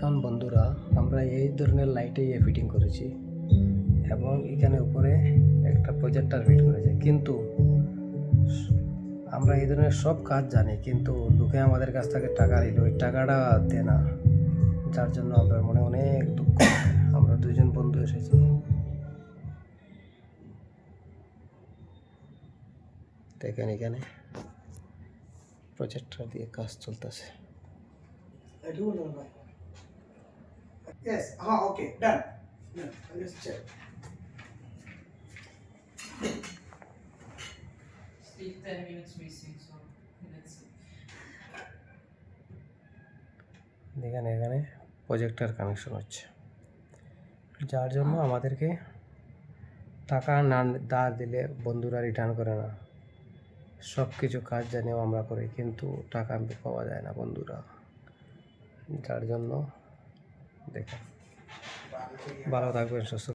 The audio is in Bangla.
দেখুন বন্ধুরা, আমরা এই ধরনের লাইটেই ফিটিং করেছি এবং এখানে উপরে একটা প্রজেক্টর ফিট করেছে। কিন্তু আমরা এই ধরনের সব কাজ জানি, কিন্তু লোকে আমাদের কাছ থেকে টাকা নিল, ওই টাকাটা দেয় না, যার জন্য আমরা মনে অনেক দুঃখ। আমরা দুজন বন্ধু এসেছি, দেখেন এখানে প্রজেক্টর দিয়ে কাজ চলতেছে। Yes. Okay. Done. Done. I'll just check. Still 10 minutes missing, so let's see. দেখেন এখানে প্রজেক্টর কানেকশন হচ্ছে, যার জন্য আমাদেরকে টাকা না ধার দিলে বন্ধুরা রিটার্ন করে না। সব কিছু কাজ জানিও আমরা করি, কিন্তু টাকা পাওয়া যায় না বন্ধুরা, যার জন্য দেখেন। ভালো থাকবেন, সুস্থ